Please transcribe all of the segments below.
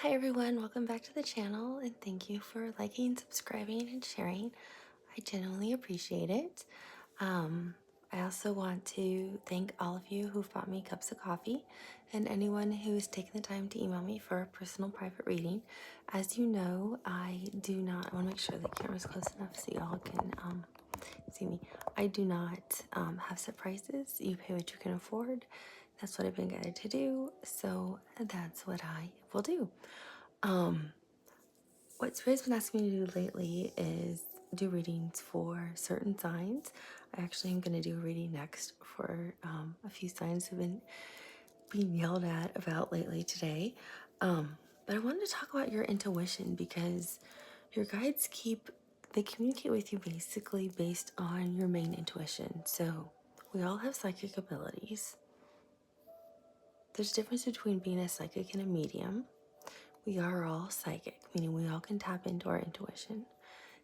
Hi everyone, welcome back to the channel and thank you for liking, subscribing, and sharing. I genuinely appreciate it. I also want to thank all of you who've bought me cups of coffee and anyone who's taken the time to email me for a personal private reading. As you know, I want to make sure the camera's close enough so y'all can see me. I do not have set prices. You pay what you can afford. That's what I've been guided to do, so that's what I will do. What Spirit's been asking me to do lately is do readings for certain signs. I actually am going to do a reading next for a few signs who've been being yelled at about lately today. But I wanted to talk about your intuition because your guides they communicate with you basically based on your main intuition. So we all have psychic abilities. There's a difference between being a psychic and a medium. We are all psychic, meaning we all can tap into our intuition.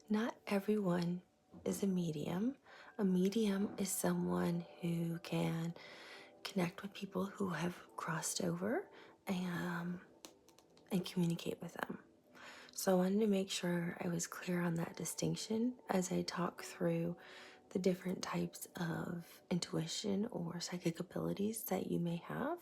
Not everyone is a medium. A medium is someone who can connect with people who have crossed over and communicate with them. So I wanted to make sure I was clear on that distinction as I talk through the different types of intuition or psychic abilities that you may have.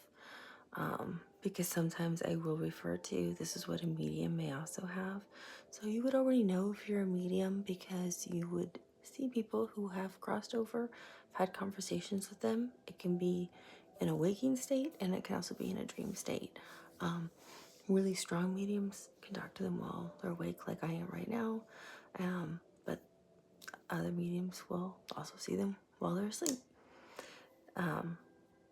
Because sometimes I will refer to this is what a medium may also have. So you would already know if you're a medium because you would see people who have crossed over, had conversations with them. It can be in a waking state and it can also be in a dream state. Really strong mediums can talk to them while they're awake like I am right now. But other mediums will also see them while they're asleep.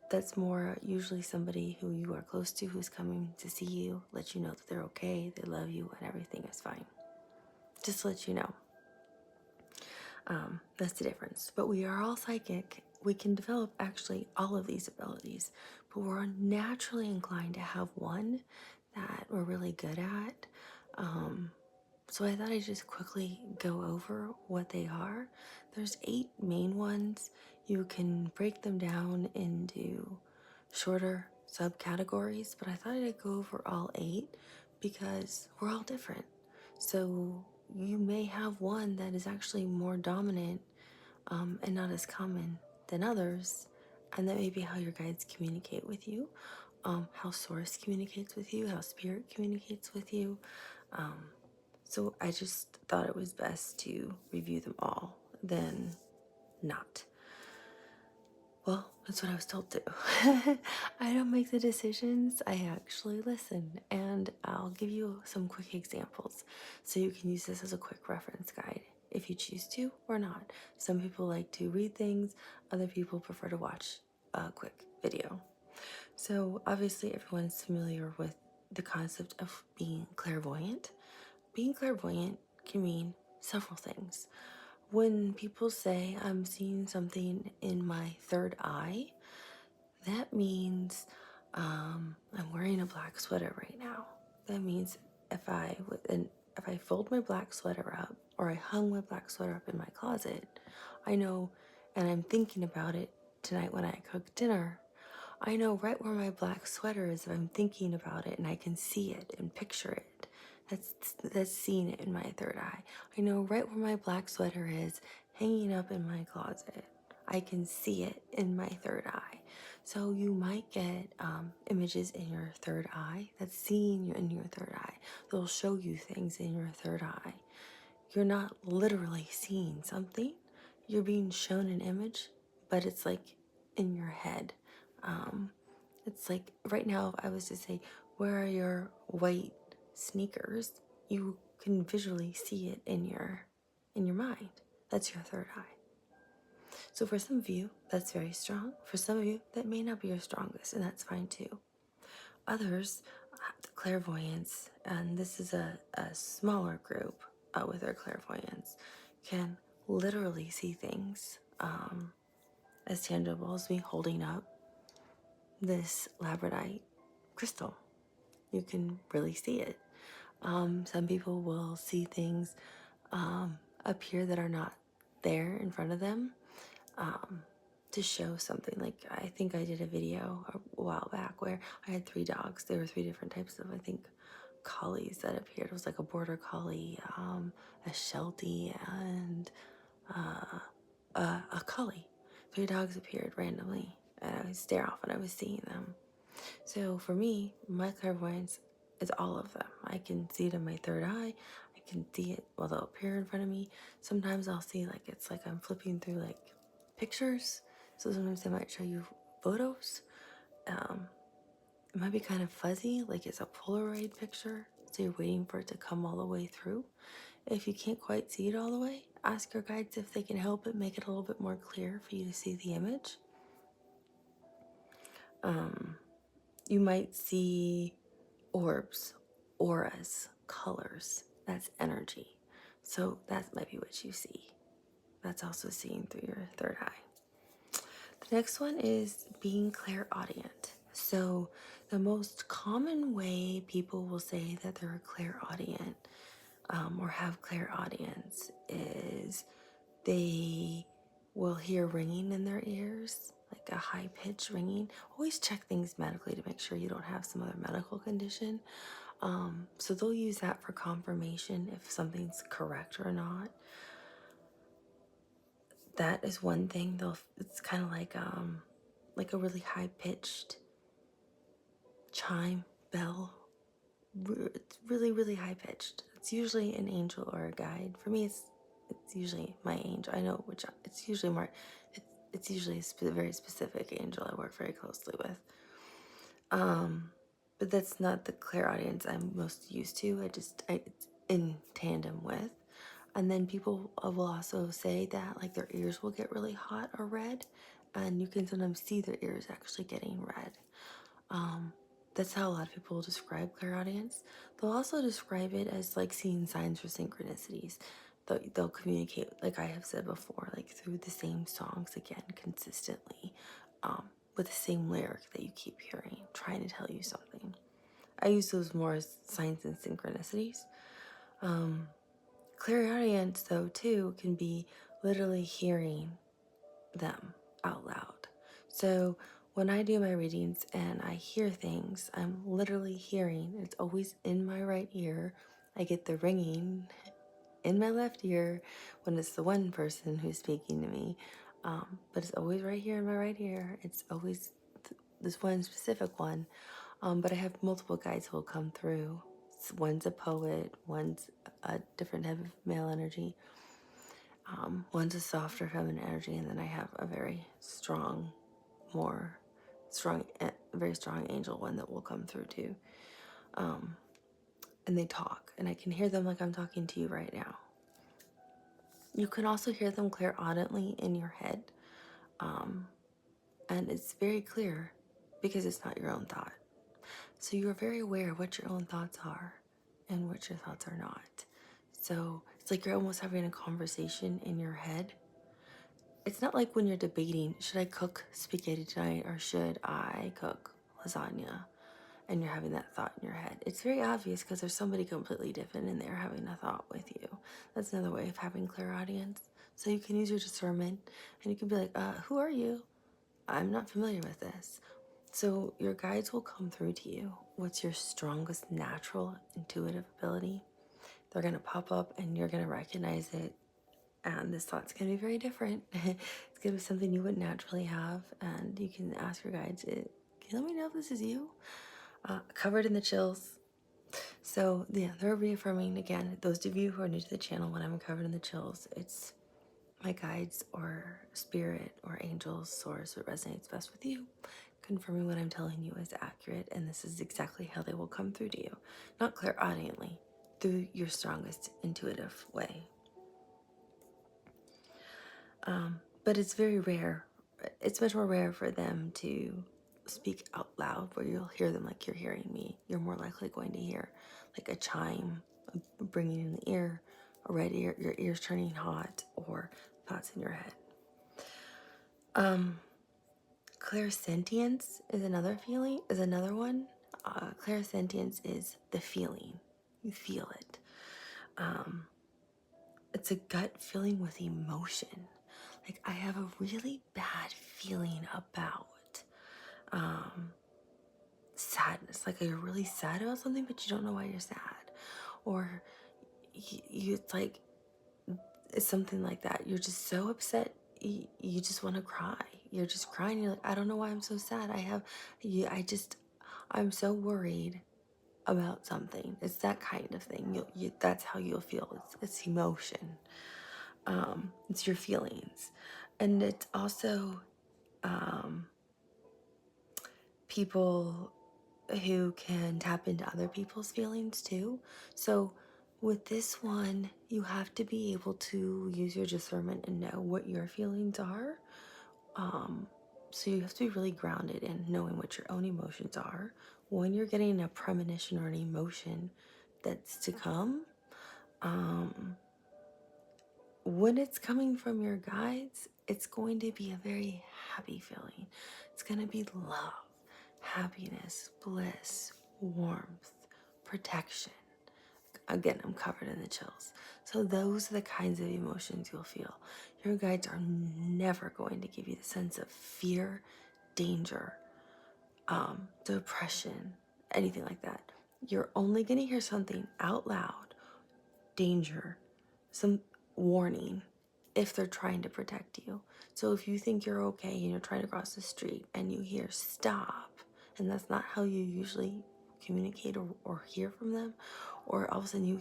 That's more usually somebody who you are close to who's coming to see you, let you know that they're okay, they love you, and everything is fine. Just to let you know. That's the difference. But we are all psychic. We can develop actually all of these abilities, but we're naturally inclined to have one that we're really good at. So I thought I'd just quickly go over what they are. There's 8 main ones. You can break them down into shorter subcategories, but I thought I'd go over all 8 because we're all different. So you may have one that is actually more dominant and not as common than others, and that may be how your guides communicate with you, how Source communicates with you, how Spirit communicates with you. So I just thought it was best to review them all than not. Well, that's what I was told to. I don't make the decisions, I actually listen. And I'll give you some quick examples so you can use this as a quick reference guide if you choose to or not. Some people like to read things, other people prefer to watch a quick video. So obviously everyone's familiar with the concept of being clairvoyant. Being clairvoyant can mean several things. When people say I'm seeing something in my third eye, that means I'm wearing a black sweater right now. That means if I fold my black sweater up or I hung my black sweater up in my closet, I know, and I'm thinking about it tonight when I cook dinner, I know right where my black sweater is if I'm thinking about it and I can see it and picture it. That's seeing it in my third eye. I know right where my black sweater is hanging up in my closet. I can see it in my third eye. So you might get images in your third eye that's seeing you in your third eye. They'll show you things in your third eye. You're not literally seeing something. You're being shown an image, but it's like in your head. It's like right now, if I was to say, where are your white sneakers? You can visually see it in your mind. That's your third eye. So for some of you, that's very strong. For some of you, that may not be your strongest, and that's fine too. Others have the clairvoyance, and this is a smaller group with their clairvoyance, can literally see things as tangible as me holding up this labradorite crystal. You can really see it. Some people will see things appear that are not there in front of them to show something. Like I think I did a video a while back where I had 3 dogs. There were 3 different types of, I think, collies that appeared. It was like a border collie, a Sheltie, and a collie. 3 dogs appeared randomly, and I would stare off and I was seeing them. So for me, my clairvoyance is all of them. I can see it in my third eye. I can see it, well, they'll appear in front of me. Sometimes I'll see like it's like I'm flipping through like pictures. So sometimes they might show you photos. It might be kind of fuzzy, like it's a Polaroid picture. So you're waiting for it to come all the way through. If you can't quite see it all the way, ask your guides if they can help it make it a little bit more clear for you to see the image. You might see orbs, auras, colors. That's energy. So that might be what you see. That's also seen through your third eye. The next one is being clairaudient. So the most common way people will say that they're clairaudient or have clairaudience is they will hear ringing in their ears, like a high pitched ringing. Always check things medically to make sure you don't have some other medical condition. So they'll use that for confirmation if something's correct or not. That is one thing. It's kind of like a really high pitched chime bell. It's really, really high pitched. It's usually an angel or a guide. For me, it's usually my angel. I know which. It's usually more. It's usually a very specific angel I work very closely with. But that's not the clairaudience I'm most used to. It's in tandem with. And then people will also say that like their ears will get really hot or red, and you can sometimes see their ears actually getting red. That's how a lot of people describe clairaudience. They'll also describe it as like seeing signs or synchronicities. They'll communicate, like I have said before, like through the same songs again consistently, with the same lyric that you keep hearing, trying to tell you something. I use those more as signs and synchronicities. Clairaudience, though, too, can be literally hearing them out loud. So when I do my readings and I hear things, I'm literally hearing. It's always in my right ear. I get the ringing in my left ear when it's the one person who's speaking to me. But it's always right here in my right ear. It's always this one specific one. But I have multiple guides who will come through. One's a poet, one's a different type of male energy. One's a softer feminine energy, and then I have a very strong, very strong angel one that will come through too. And they talk, and I can hear them like I'm talking to you right now. You can also hear them clairaudiently in your head, and it's very clear because it's not your own thought. So you're very aware of what your own thoughts are and what your thoughts are not. So it's like you're almost having a conversation in your head. It's not like when you're debating, should I cook spaghetti tonight or should I cook lasagna? And you're having that thought in your head. It's very obvious because there's somebody completely different in there having a thought with you. That's another way of having clairaudience. So you can use your discernment and you can be like, who are you? I'm not familiar with this. So your guides will come through to you. What's your strongest natural intuitive ability? They're going to pop up and you're going to recognize it. And this thought's going to be very different. It's going to be something you wouldn't naturally have. And you can ask your guides, can you let me know if this is you? Covered in the chills. So yeah, they're reaffirming again. Those of you who are new to the channel, when I'm covered in the chills, it's my guides or spirit or angels, source, what resonates best with you, confirming what I'm telling you is accurate, and this is exactly how they will come through to you. Not clairaudiently, through your strongest intuitive way. But it's very rare. It's much more rare for them to speak out loud where you'll hear them like you're hearing me. You're more likely going to hear like a chime bringing in the ear, a red ear, your ears turning hot, or thoughts in your head. Clairsentience is another one. Clairsentience is the feeling. You feel it. It's a gut feeling with emotion. Like I have a really bad feeling about sadness, like you're really sad about something, but you don't know why you're sad. Or it's like, it's something like that. You're just so upset, you just want to cry. You're just crying. You're like, I don't know why I'm so sad. I'm so worried about something. It's that kind of thing. That's how you'll feel. It's emotion. It's your feelings. And it's also people who can tap into other people's feelings too. So with this one, you have to be able to use your discernment and know what your feelings are. So you have to be really grounded in knowing what your own emotions are. When you're getting a premonition or an emotion that's to come, when it's coming from your guides, it's going to be a very happy feeling. It's going to be love, happiness, bliss, warmth, protection. Again, I'm covered in the chills. So those are the kinds of emotions you'll feel. Your guides are never going to give you the sense of fear, danger, depression, anything like that. You're only going to hear something out loud, danger, some warning, if they're trying to protect you. So if you think you're okay and you're trying to cross the street and you hear stop, and that's not how you usually communicate or hear from them, or all of a sudden you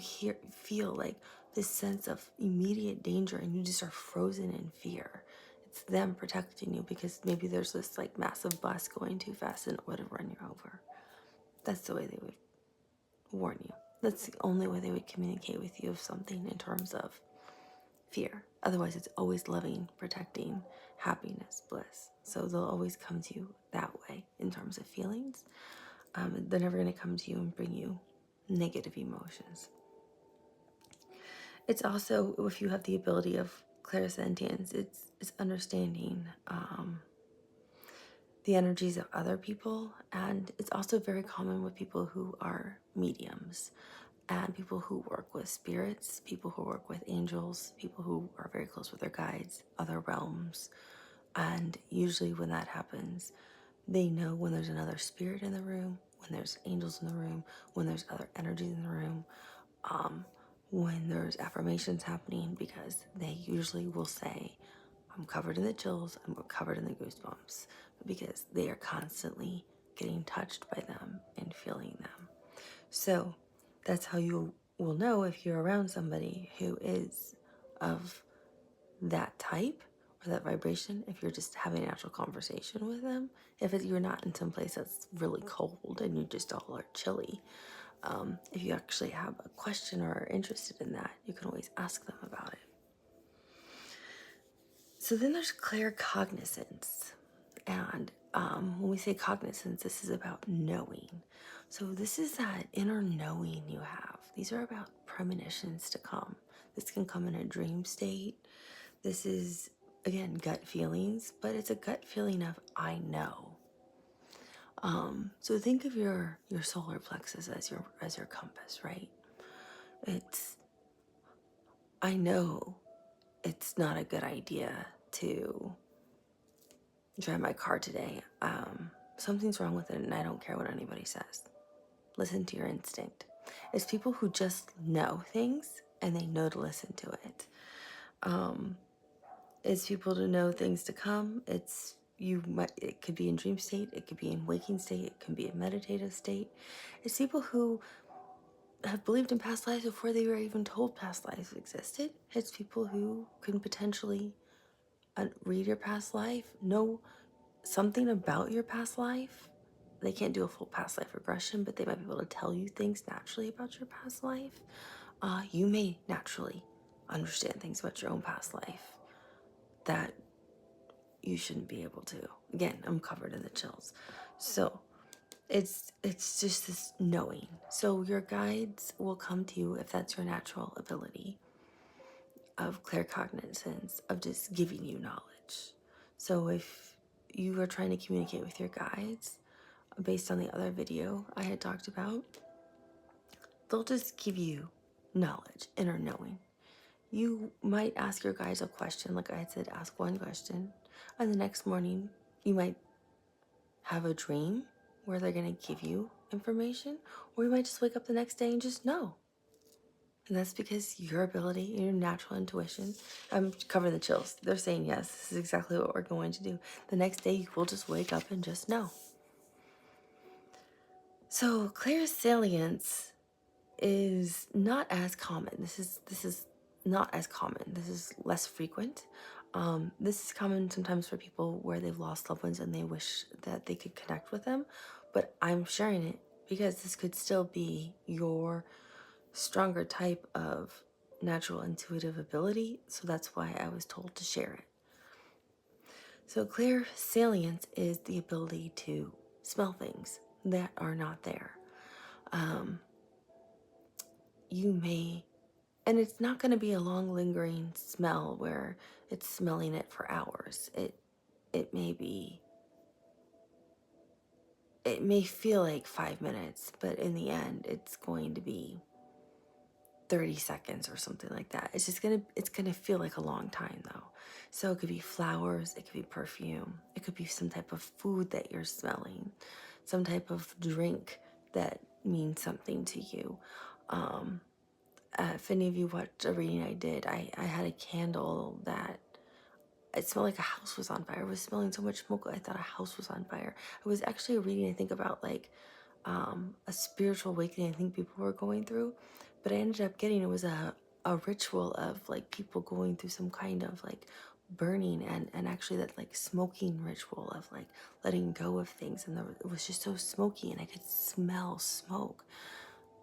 feel like this sense of immediate danger and you just are frozen in fear. It's them protecting you because maybe there's this like massive bus going too fast and it would have run you over. That's the way they would warn you. That's the only way they would communicate with you of something in terms of fear. Otherwise, it's always loving, protecting, happiness, bliss. So they'll always come to you that way in terms of feelings. They're never going to come to you and bring you negative emotions. It's also, if you have the ability of clairsentience, it's understanding the energies of other people. And it's also very common with people who are mediums and people who work with spirits, people who work with angels, people who are very close with their guides, other realms. And usually when that happens, they know when there's another spirit in the room, when there's angels in the room, when there's other energies in the room, when there's affirmations happening, because they usually will say, I'm covered in the chills, I'm covered in the goosebumps, because they are constantly getting touched by them and feeling them. So that's how you will know if you're around somebody who is of that type or that vibration, if you're just having a natural conversation with them. If you're not in some place that's really cold and you just all are chilly, if you actually have a question or are interested in that, you can always ask them about it. So then there's claircognizance. And when we say cognizance, this is about knowing. So this is that inner knowing you have. These are about premonitions to come. This can come in a dream state. This is, again, gut feelings, but it's a gut feeling of I know. So think of your solar plexus as your compass, right? It's, I know it's not a good idea to drive my car today. Something's wrong with it and I don't care what anybody says. Listen to your instinct. It's people who just know things and they know to listen to it. It's people to know things to come. It could be in dream state, it could be in waking state, it can be in meditative state. It's people who have believed in past lives before they were even told past lives existed. It's people who can potentially read your past life, know something about your past life. They can't do a full past life regression, but they might be able to tell you things naturally about your past life. You may naturally understand things about your own past life that you shouldn't be able to. Again, I'm covered in the chills. So it's just this knowing. So your guides will come to you if that's your natural ability of claircognizance, of just giving you knowledge. So if you are trying to communicate with your guides based on the other video I had talked about, they'll just give you knowledge, inner knowing. You might ask your guides a question, like I had said, ask one question, and the next morning you might have a dream where they're going to give you information, or you might just wake up the next day and just know. And that's because your ability, your natural intuition, I'm covering the chills. They're saying yes, this is exactly what we're going to do. The next day you will just wake up and just know. So clairsalience is not as common. This is not as common. This is less frequent. This is common sometimes for people where they've lost loved ones and they wish that they could connect with them. But I'm sharing it because this could still be your stronger type of natural intuitive ability. So that's why I was told to share it. So clairsalience is the ability to smell things that are not there. You may, and it's not going to be a long lingering smell where it's smelling it for hours. It may be, it may feel like 5 minutes, but in the end it's going to be 30 seconds or something like that. It's just it's gonna feel like a long time though. So it could be flowers, it could be perfume, it could be some type of food that you're smelling, some type of drink that means something to you. If any of you watched a reading I did, I had a candle that it smelled like a house was on fire. It was smelling so much smoke I thought a house was on fire. It was actually a reading I think about like a spiritual awakening I think people were going through, but I ended up getting, it was a ritual of like people going through some kind of like burning and actually that like smoking ritual of like letting go of things, and it was just so smoky and I could smell smoke.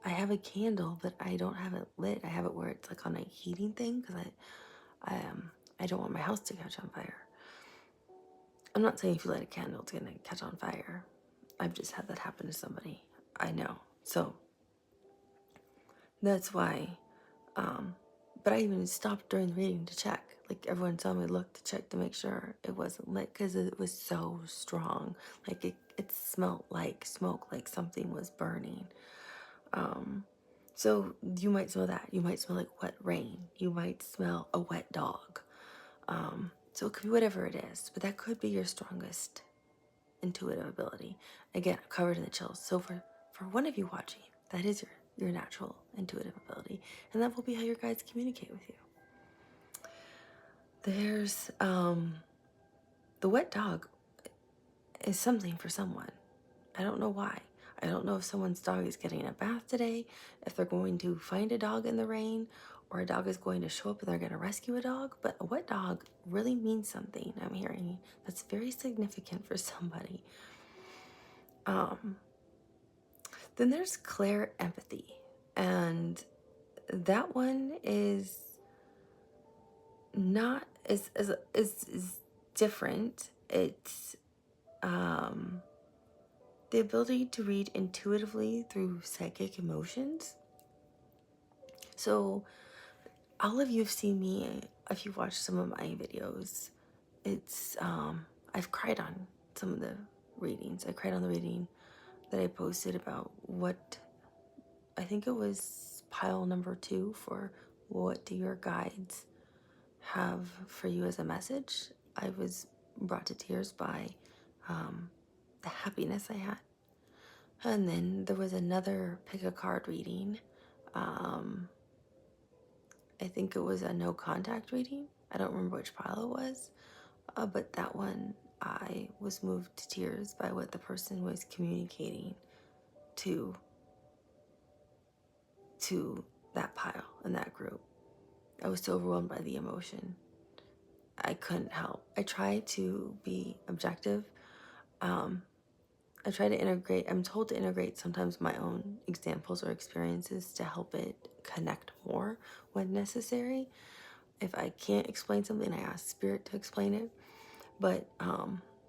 I have a candle, but I don't have it lit. I have it where it's like on a heating thing because I don't want my house to catch on fire. I'm not saying if you light a candle it's gonna catch on fire. I've just had that happen to somebody I know. So that's why, but I even stopped during the reading to check. Like everyone saw me look to check to make sure it wasn't lit because it was so strong. Like it smelled like smoke, like something was burning. So you might smell that. You might smell like wet rain. You might smell a wet dog. So it could be whatever it is, but that could be your strongest intuitive ability. Again, I'm covered in the chills. So for one of you watching, that is your natural intuitive ability, and that will be how your guides communicate with you. There's the wet dog is something for someone. I don't know why. I don't know if someone's dog is getting a bath today, if they're going to find a dog in the rain, or a dog is going to show up and they're going to rescue a dog, but a wet dog really means something. I'm hearing that's very significant for somebody. Then there's clairempathy, and that one is not is different. It's the ability to read intuitively through psychic emotions. So all of you have seen me, if you've watched some of my videos, it's I've cried on some of the readings. I cried on the reading that I posted about what, I think it was pile number 2 for what do your guides have for you as a message. I was brought to tears by the happiness I had. And then there was another pick a card reading. I think it was a no contact reading. I don't remember which pile it was, but that one I was moved to tears by what the person was communicating to that pile and that group. I was so overwhelmed by the emotion. I couldn't help. I tried to be objective. I try to integrate, I'm told to integrate sometimes my own examples or experiences to help it connect more when necessary. If I can't explain something, I ask spirit to explain it. But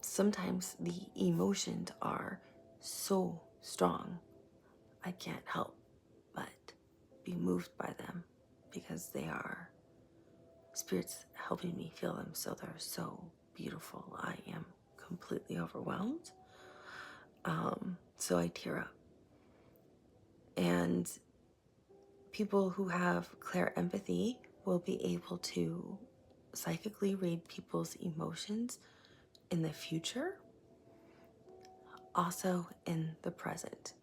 sometimes the emotions are so strong, I can't help but be moved by them because they are spirits helping me feel them. So they're so beautiful. I am completely overwhelmed. So I tear up. And people who have clairempathy will be able to psychically read people's emotions in the future. also in the present.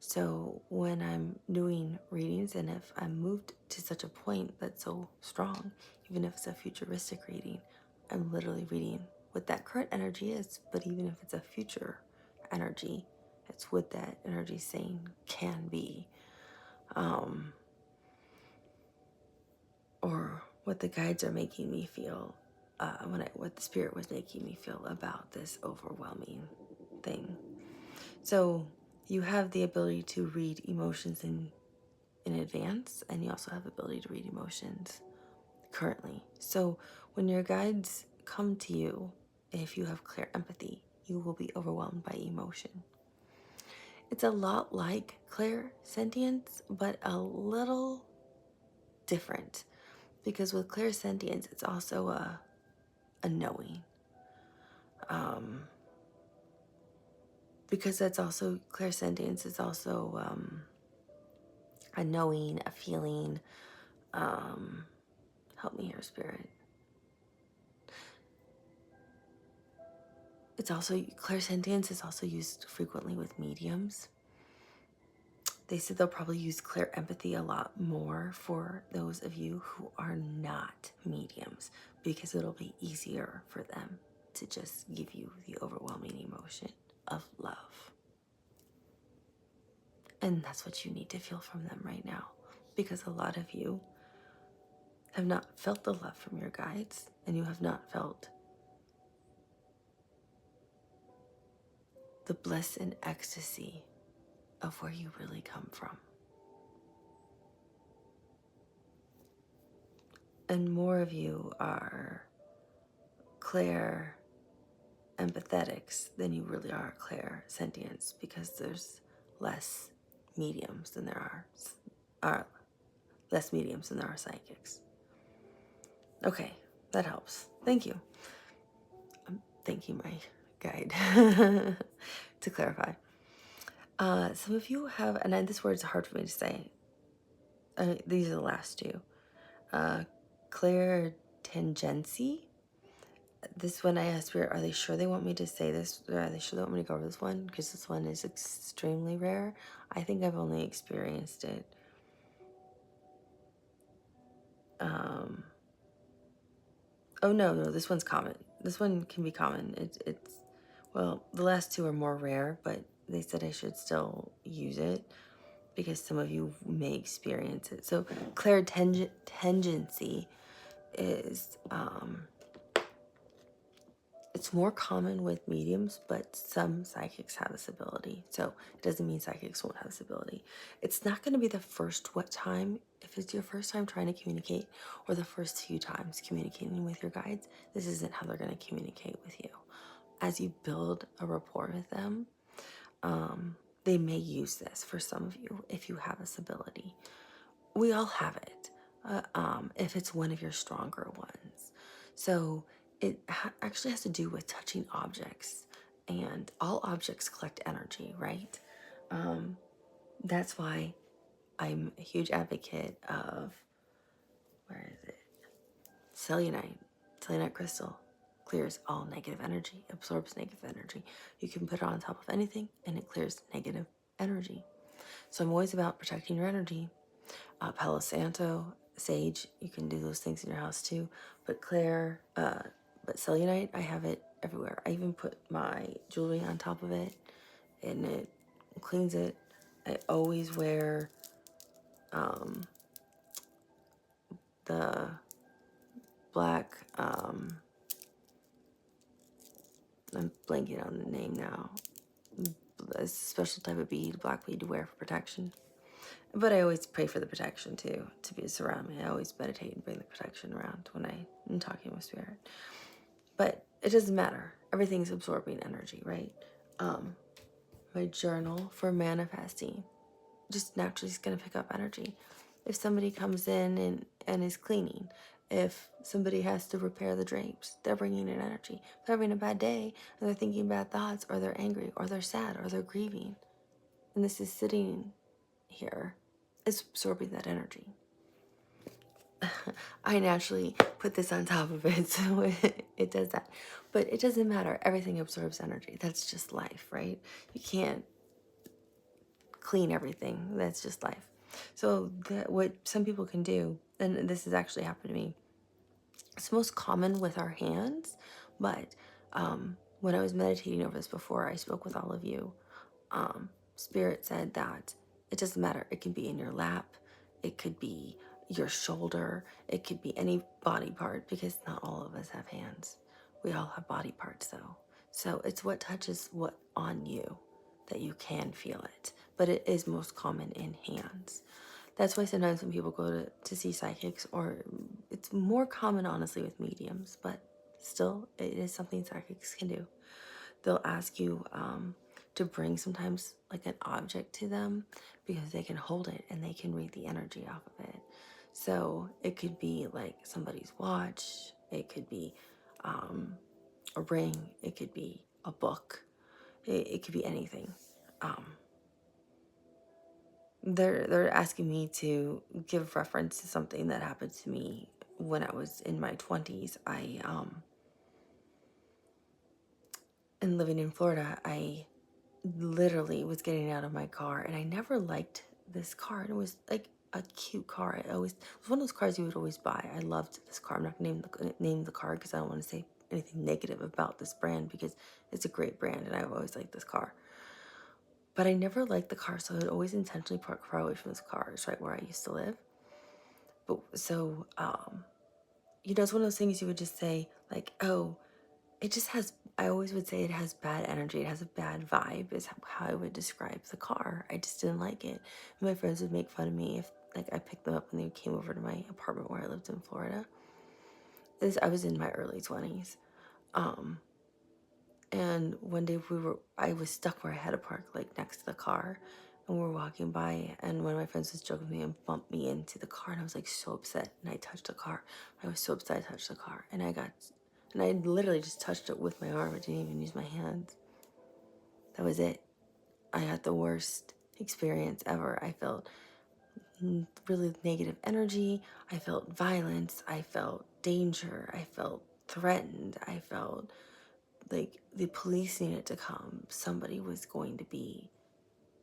So when I'm doing readings, and if I'm moved to such a point that's so strong, even if it's a futuristic reading, I'm literally reading what that current energy is. But even if it's a future energy, it's what that energy is saying can be. Or what the guides are making me feel, what the spirit was making me feel about this overwhelming thing. So you have the ability to read emotions in advance, and you also have the ability to read emotions currently. So when your guides come to you, if you have clear empathy, you will be overwhelmed by emotion. It's a lot like clairsentience, but a little different, because with clairsentience, it's also a knowing. Because that's also, clairsentience is also a knowing, a feeling. Help me here, Spirit. It's also, clairsentience is also used frequently with mediums. They said they'll probably use clear empathy a lot more for those of you who are not mediums, because it'll be easier for them to just give you the overwhelming emotion of love. And that's what you need to feel from them right now, because a lot of you have not felt the love from your guides, and you have not felt the bliss and ecstasy of where you really come from. And more of you are clair empathetics than you really are clairsentients, because there's less mediums than there are less mediums than there are psychics. Okay, that helps. Thank you. I'm thanking my guide to clarify. Some of you have, and this word's hard for me to say. These are the last two. Clairtangency. This one, I asked Spirit, are they sure they want me to say this? Or are they sure they want me to go over this one? Because this one is extremely rare. I think I've only experienced it. Oh, no, this one's common. This one can be common. Well, the last two are more rare, but they said I should still use it because some of you may experience it. So clairtangency is, it's more common with mediums, but some psychics have this ability. So it doesn't mean psychics won't have this ability. It's not going to be the first time. If it's your first time trying to communicate, or the first few times communicating with your guides, this isn't how they're going to communicate with you. As you build a rapport with them, they may use this for some of you if you have this ability. We all have it, if it's one of your stronger ones. So it actually has to do with touching objects, and all objects collect energy, right? That's why I'm a huge advocate of, where is it? Selenite. Selenite crystal clears all negative energy, absorbs negative energy. You can put it on top of anything and it clears negative energy. So I'm always about protecting your energy. Palo Santo, sage, you can do those things in your house too. But but selenite, I have it everywhere. I even put my jewelry on top of it, and it cleans it. I always wear the black, I'm blanking on the name now. It's a special type of bead, black bead to wear for protection. But I always pray for the protection too, to be around me. I always meditate and bring the protection around when I'm talking with Spirit. But it doesn't matter. Everything's absorbing energy, right? My journal for manifesting just naturally is going to pick up energy. If somebody comes in and is cleaning, if somebody has to repair the drapes, they're bringing in energy. If they're having a bad day, and they're thinking bad thoughts, or they're angry, or they're sad, or they're grieving, and this is sitting here, it's absorbing that energy. I naturally put this on top of it, so it does that. But it doesn't matter. Everything absorbs energy. That's just life, right? You can't clean everything. That's just life. So what some people can do, and this has actually happened to me, it's most common with our hands, but when I was meditating over this before I spoke with all of you, Spirit said that it doesn't matter. It can be in your lap, it could be your shoulder, it could be any body part, because not all of us have hands. We all have body parts though. So it's what touches what on you that you can feel it, but it is most common in hands. That's why sometimes when people go to see psychics, or it's more common honestly with mediums, but still it is something psychics can do. They'll ask you to bring sometimes like an object to them because they can hold it and they can read the energy off of it. So it could be like somebody's watch, it could be a ring, it could be a book, it could be anything. They're asking me to give reference to something that happened to me when I was in my 20s. And living in Florida, I literally was getting out of my car, and I never liked this car. And it was like a cute car. It was one of those cars you would always buy. I loved this car. I'm not gonna name the car because I don't want to say anything negative about this brand, because it's a great brand and I've always liked this car. But I never liked the car, so I would always intentionally park far away from this car. It's right where I used to live. But so, it's one of those things you would just say, like, oh, it just has, I always would say it has bad energy. It has a bad vibe, is how I would describe the car. I just didn't like it. My friends would make fun of me if, like, I picked them up when they came over to my apartment where I lived in Florida. I was in my early 20s. And one day I was stuck where I had to park, like next to the car, and we were walking by, and one of my friends was joking with me and bumped me into the car, and I was like so upset, and I touched the car. I was so upset I touched the car, and I literally just touched it with my arm. I didn't even use my hands. That was it. I had the worst experience ever. I felt really negative energy. I felt violence. I felt danger. I felt threatened. I felt like the police needed to come. Somebody was going to be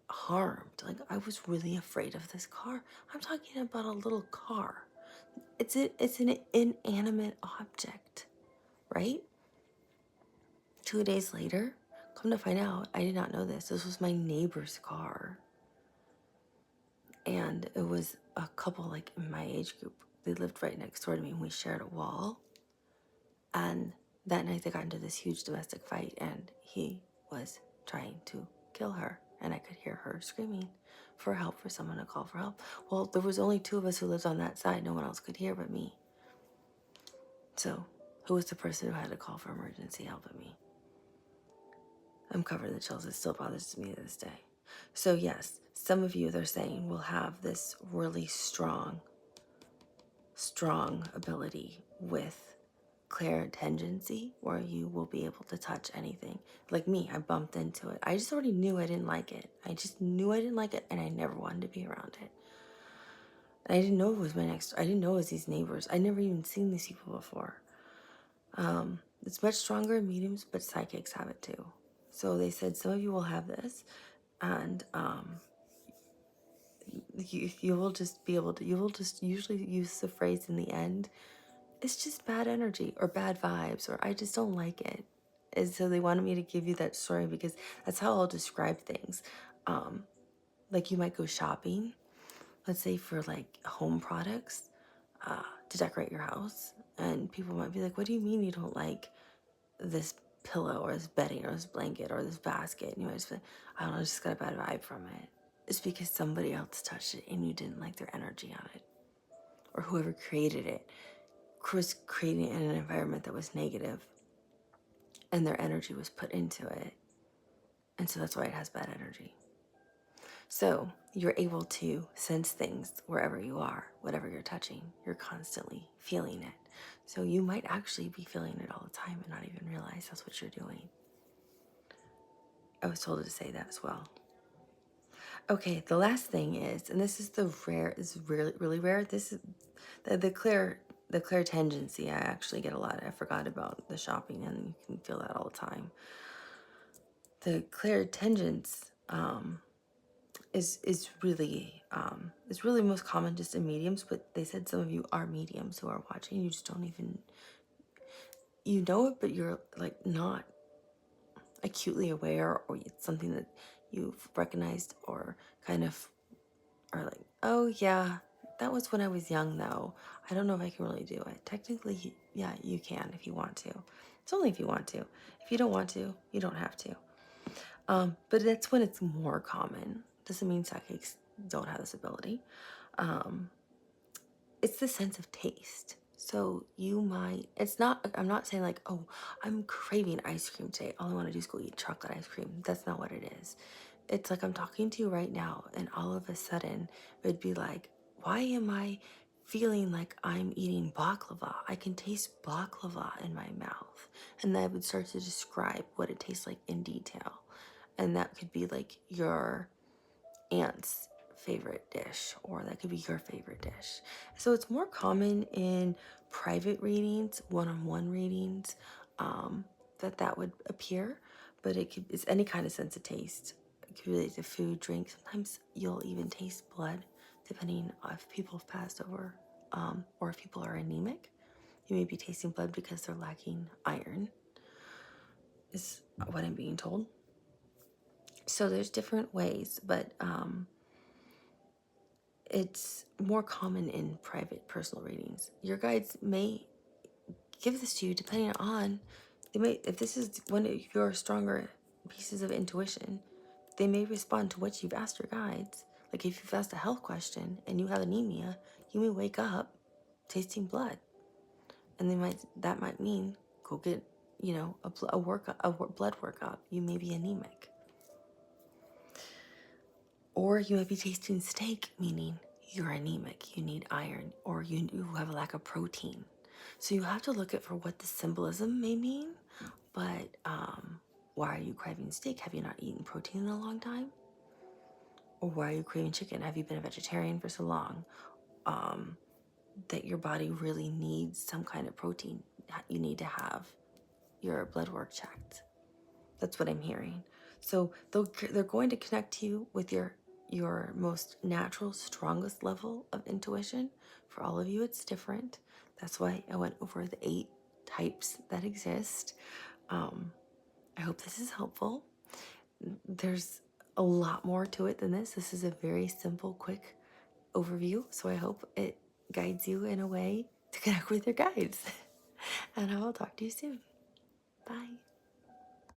harmed. Like, I was really afraid of this car. I'm talking about a little car. It's an inanimate object, right? 2 days later, come to find out, I did not know this. This was my neighbor's car. And it was a couple like in my age group. They lived right next door to me, and we shared a wall. And that night they got into this huge domestic fight, and he was trying to kill her, and I could hear her screaming for help, for someone to call for help. Well, there was only two of us who lived on that side. No one else could hear but me. So who was the person who had to call for emergency help but me? I'm covered in the chills. It still bothers me to this day. So yes, some of you, they're saying, will have this really strong ability with clairtangency, where you will be able to touch anything. Like me, I bumped into it. I just already knew I didn't like it. I just knew I didn't like it, and I never wanted to be around it. And I didn't know it was I didn't know it was these neighbors. I'd never even seen these people before. It's much stronger in mediums, but psychics have it too. So they said some of you will have this, and you will just be able to, you will just usually use the phrase in the end, it's just bad energy or bad vibes, or I just don't like it. And so they wanted me to give you that story because that's how I'll describe things. Like you might go shopping, let's say for like home products to decorate your house, and people might be like, what do you mean you don't like this pillow or this bedding or this blanket or this basket? And you might just be like, I don't know, I just got a bad vibe from it. It's because somebody else touched it and you didn't like their energy on it, or whoever created it was creating it in an environment that was negative, and their energy was put into it, and so that's why it has bad energy. So you're able to sense things wherever you are, whatever you're touching, you're constantly feeling it. So you might actually be feeling it all the time and not even realize that's what you're doing. I was told to say that as well. Okay, the last thing is, and this is the rare, is really, really rare. This is the clairtangency. I actually get a lot. I forgot about the shopping, and you can feel that all the time. The clairtangence is really most common just in mediums, but they said some of you are mediums who are watching. You just don't even, you know it, but you're like not acutely aware, or it's something that you've recognized or kind of are like, oh yeah, that was when I was young though. I don't know if I can really do it. Technically, yeah, you can if you want to. It's only if you want to. If you don't want to, you don't have to. But that's when it's more common. Doesn't mean psychics don't have this ability. It's the sense of taste. So you might, it's not, I'm not saying like, oh, I'm craving ice cream today. All I want to do is go eat chocolate ice cream. That's not what it is. It's like I'm talking to you right now, and all of a sudden it'd be like, why am I feeling like I'm eating baklava? I can taste baklava in my mouth. And I would start to describe what it tastes like in detail. And that could be like your aunt's favorite dish, or that could be your favorite dish. So it's more common in private readings, one-on-one readings, that would appear, but it's any kind of sense of taste. It could relate to food, drink. Sometimes you'll even taste blood, depending if people have passed over, or if people are anemic. You may be tasting blood because they're lacking iron, is what I'm being told. So there's different ways, but it's more common in private personal readings. Your guides may give this to you depending on, they may, if this is one of your stronger pieces of intuition, they may respond to what you've asked your guides. Like if you've asked a health question and you have anemia, you may wake up tasting blood, and that might mean go get, a blood workup. You may be anemic. Or you might be tasting steak, meaning you're anemic, you need iron, or you have a lack of protein. So you have to look at for what the symbolism may mean, but why are you craving steak? Have you not eaten protein in a long time? Or why are you craving chicken? Have you been a vegetarian for so long that your body really needs some kind of protein? You need to have your blood work checked. That's what I'm hearing. So they're going to connect you with your most natural, strongest level of intuition. For all of you, it's different. That's why I went over the 8 types that exist. I hope this is helpful. There's a lot more to it than this. This is a very simple, quick overview. So I hope it guides you in a way to connect with your guides. And I will talk to you soon. Bye.